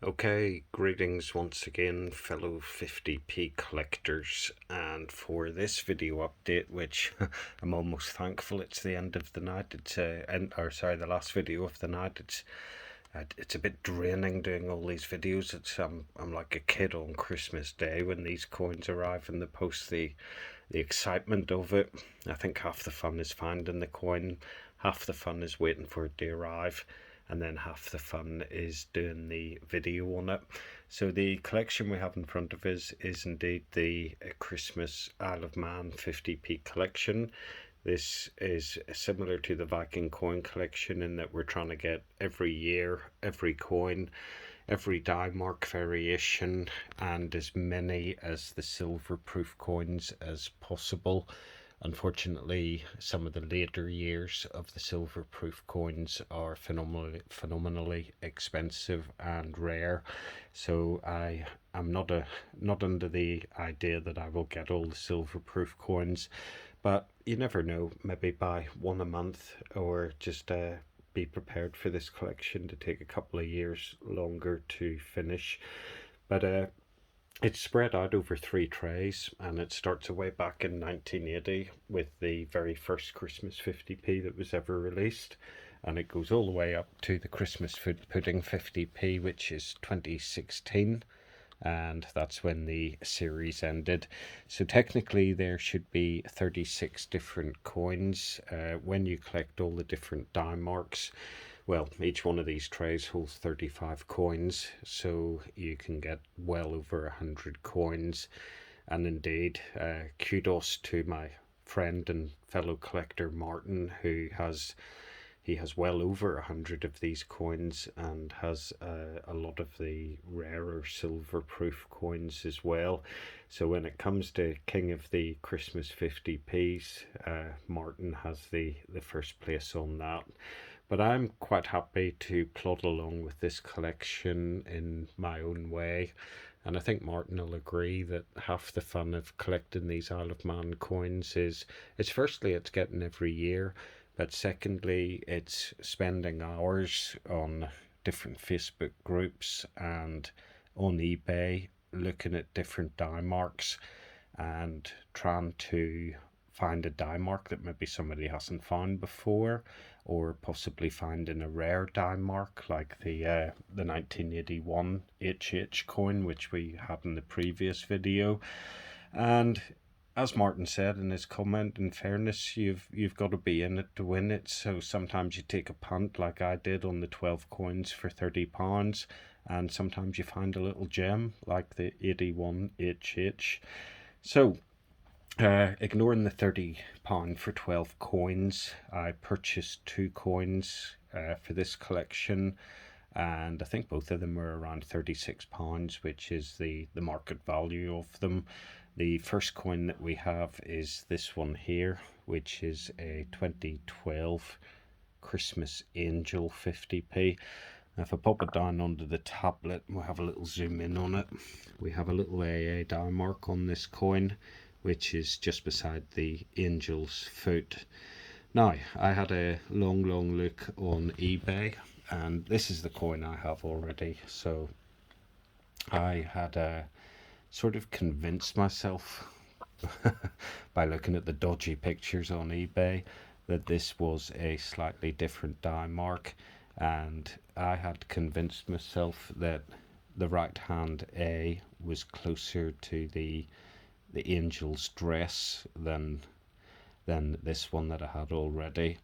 Okay, greetings once again, fellow 50p collectors, and for this video update, which I'm almost thankful it's the end of the night. It's the last video of the night. It's a bit draining doing all these videos. I'm like a kid on Christmas Day when these coins arrive in the post. The excitement of it. I think half the fun is finding the coin, half the fun is waiting for it to arrive, and then half the fun is doing the video on it. So the collection we have in front of us is indeed the Christmas Isle of Man 50p collection. This is similar to the Viking coin collection in that we're trying to get every year, every coin, every die mark variation, and as many as the silver proof coins as possible. Unfortunately, some of the later years of the silver proof coins are phenomenally expensive and rare. So I am not under the idea that I will get all the silver proof coins, but you never know. Maybe buy one a month, or just be prepared for this collection to take a couple of years longer to finish. But it's spread out over 3 trays, and it starts way back in 1980 with the very first Christmas 50p that was ever released, and it goes all the way up to the Christmas Pudding 50p, which is 2016, and that's when the series ended. So technically there should be 36 different coins when you collect all the different die marks. Well, each one of these trays holds 35 coins, so you can get well over 100 coins. And indeed, kudos to my friend and fellow collector Martin, who has well over 100 of these coins, and has a lot of the rarer silver proof coins as well. So when it comes to King of the Christmas 50p's, Martin has the first place on that. But I'm quite happy to plod along with this collection in my own way. And I think Martin will agree that half the fun of collecting these Isle of Man coins is, it's firstly, it's getting every year, but secondly, it's spending hours on different Facebook groups and on eBay looking at different die marks and trying to find a die mark that maybe somebody hasn't found before, or possibly finding a rare die mark like the 1981 HH coin, which we had in the previous video. And as Martin said in his comment, in fairness, you've got to be in it to win it. So sometimes you take a punt like I did on the 12 coins for £30, and sometimes you find a little gem like the 81 HH. So ignoring the £30 for 12 coins, I purchased 2 coins for this collection, and I think both of them were around £36, which is the market value of them. The first coin that we have is this one here, which is a 2012 Christmas Angel 50p. Now if I pop it down onto the tablet, we'll have a little zoom in on it. We have a little AA die mark on this coin, which is just beside the angel's foot. Now, I had a long look on eBay, and this is the coin I have already. So I had sort of convinced myself by looking at the dodgy pictures on eBay that this was a slightly different die mark, and I had convinced myself that the right hand A was closer to the angel's dress than this one that I had already.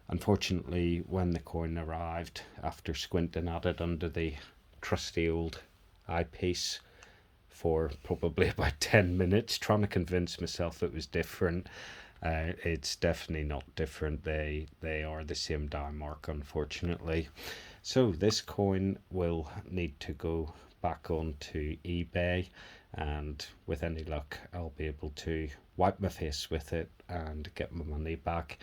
Unfortunately, when the coin arrived, after squinting at it under the trusty old eyepiece for probably about 10 minutes, trying to convince myself it was different, it's definitely not different. They are the same die mark, unfortunately. So this coin will need to go back onto eBay, and with any luck I'll be able to wipe my face with it and get my money back.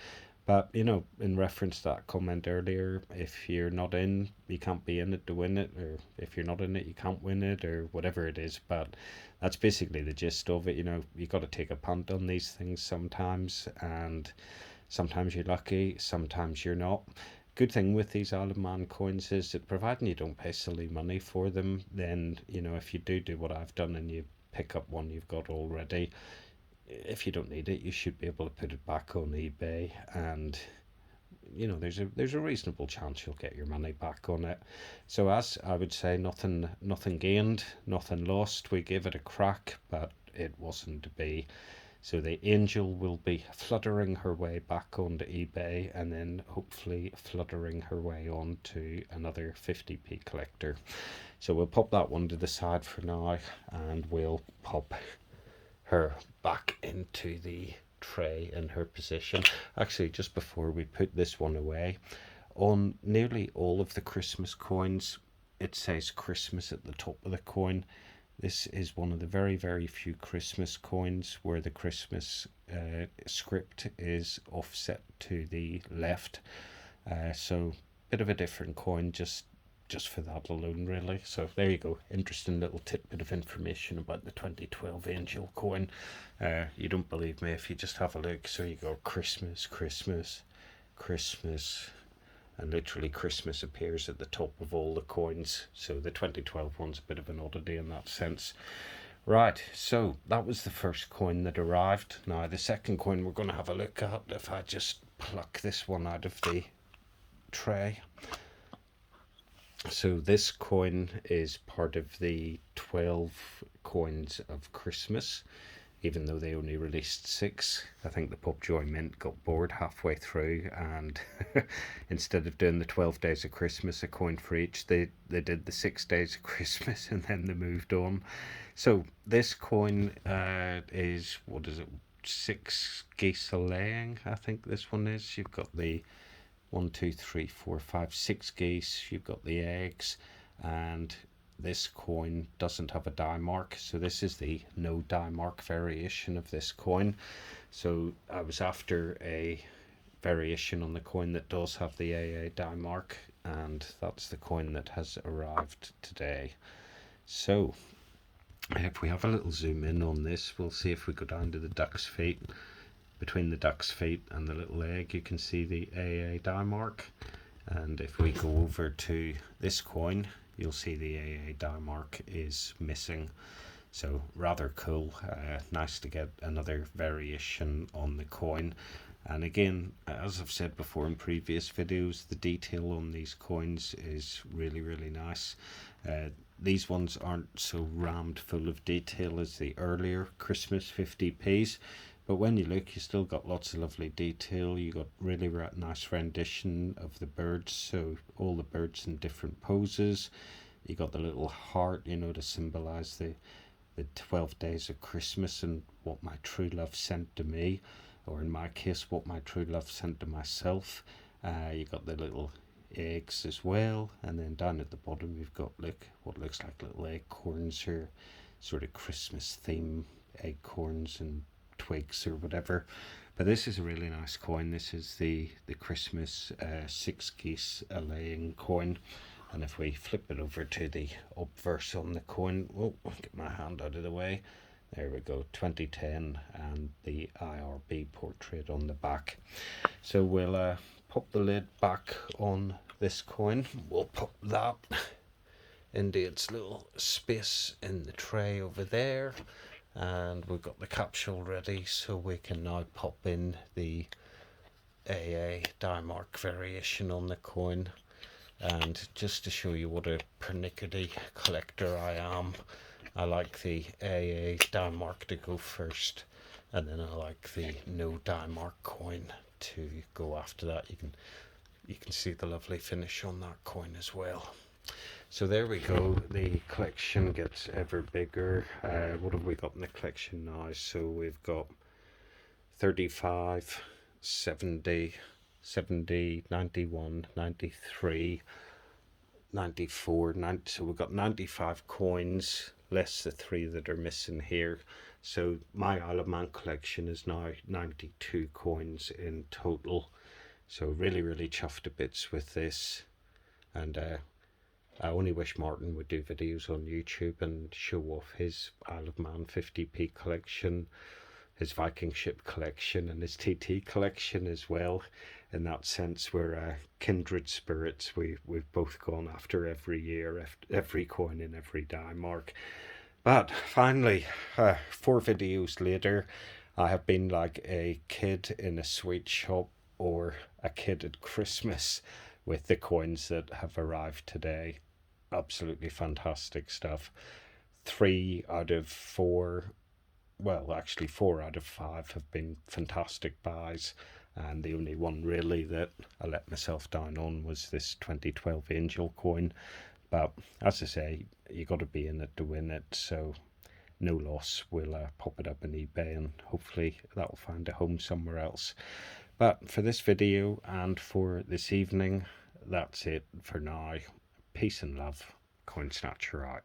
But you know, in reference to that comment earlier, if you're not in, you can't be in it to win it, or if you're not in it, you can't win it, or whatever it is. But that's basically the gist of it. You know, you got to take a punt on these things sometimes, and sometimes you're lucky, sometimes you're not. good thing with these Isle of Man coins is that providing you don't pay silly money for them, then, you know, if you do what I've done and you pick up one you've got already, if you don't need it, you should be able to put it back on eBay, and you know there's a reasonable chance you'll get your money back on it. So as I would say, nothing gained, nothing lost. We gave it a crack, but it wasn't to be. So the Angel will be fluttering her way back onto eBay, and then hopefully fluttering her way on to another 50p collector. So we'll pop that one to the side for now, and we'll pop her back into the tray in her position. Actually, just before we put this one away, on nearly all of the Christmas coins it says Christmas at the top of the coin. This is one of the very few Christmas coins where the Christmas script is offset to the left. So bit of a different coin, just for that alone, really. So there you go. Interesting little tidbit of information about the 2012 Angel coin. You don't believe me if you just have a look. So you go Christmas, Christmas, Christmas, and literally Christmas appears at the top of all the coins. So the 2012 one's a bit of an oddity in that sense. Right, so that was the first coin that arrived. Now the second coin we're going to have a look at, if I just pluck this one out of the tray. So this coin is part of the 12 coins of Christmas, even though they only released 6. I think the Popjoy Mint got bored halfway through, and instead of doing the 12 days of Christmas, a coin for each, they did the 6 days of Christmas, and then they moved on. So this coin is, what is it, 6 geese a laying, I think this one is. You've got the 1, 2, 3, 4, 5, 6 geese, you've got the eggs, and this coin doesn't have a die mark, so this is the no die mark variation of this coin. So I was after a variation on the coin that does have the AA die mark, and that's the coin that has arrived today. So if we have a little zoom in on this, we'll see if we go down to the duck's feet. Between the duck's feet and the little egg, you can see the AA die mark, and if we go over to this coin, you'll see the AA die mark is missing. So rather cool. Nice to get another variation on the coin. And again, as I've said before in previous videos, the detail on these coins is really nice. These ones aren't so rammed full of detail as the earlier Christmas 50p's, but when you look, you still got lots of lovely detail. You got really nice rendition of the birds, so all the birds in different poses. You got the little heart, you know, to symbolize the 12 days of Christmas and what my true love sent to me, or in my case, what my true love sent to myself. You got the little eggs as well, and then down at the bottom you've got, look, what looks like little acorns here, sort of Christmas theme acorns and twigs or whatever. But this is a really nice coin. This is the Christmas 6 geese a laying coin, and if we flip it over to the obverse on the coin, oh, I'll get my hand out of the way, there we go, 2010, and the IRB portrait on the back. So we'll pop the lid back on this coin. We'll pop that into its little space in the tray over there, and we've got the capsule ready, so we can now pop in the AA die mark variation on the coin. And just to show you what a pernickety collector I am, I like the AA die mark to go first, and then I like the no die mark coin to go after that. You can see the lovely finish on that coin as well. So there we go, the collection gets ever bigger. What have we got in the collection now? So we've got 35, 70, 91, 93, 94, 90, so we've got 95 coins, less the 3 that are missing here. So my Isle of Man collection is now 92 coins in total. So really chuffed to bits with this, and I only wish Martin would do videos on YouTube and show off his Isle of Man 50p collection, his Viking ship collection, and his TT collection as well. in that sense, we're kindred spirits. We've both gone after every year, every coin in every die mark. But finally, 4 videos later, I have been like a kid in a sweet shop or a kid at Christmas with the coins that have arrived today. Absolutely fantastic stuff. 3 out of 4, well, actually 4 out of 5 have been fantastic buys. And the only one really that I let myself down on was this 2012 Angel coin. But as I say, you got to be in it to win it, so no loss. We'll pop it up on eBay and hopefully that'll find a home somewhere else. But for this video and for this evening, that's it for now. Peace and love. Coin Snatcher out.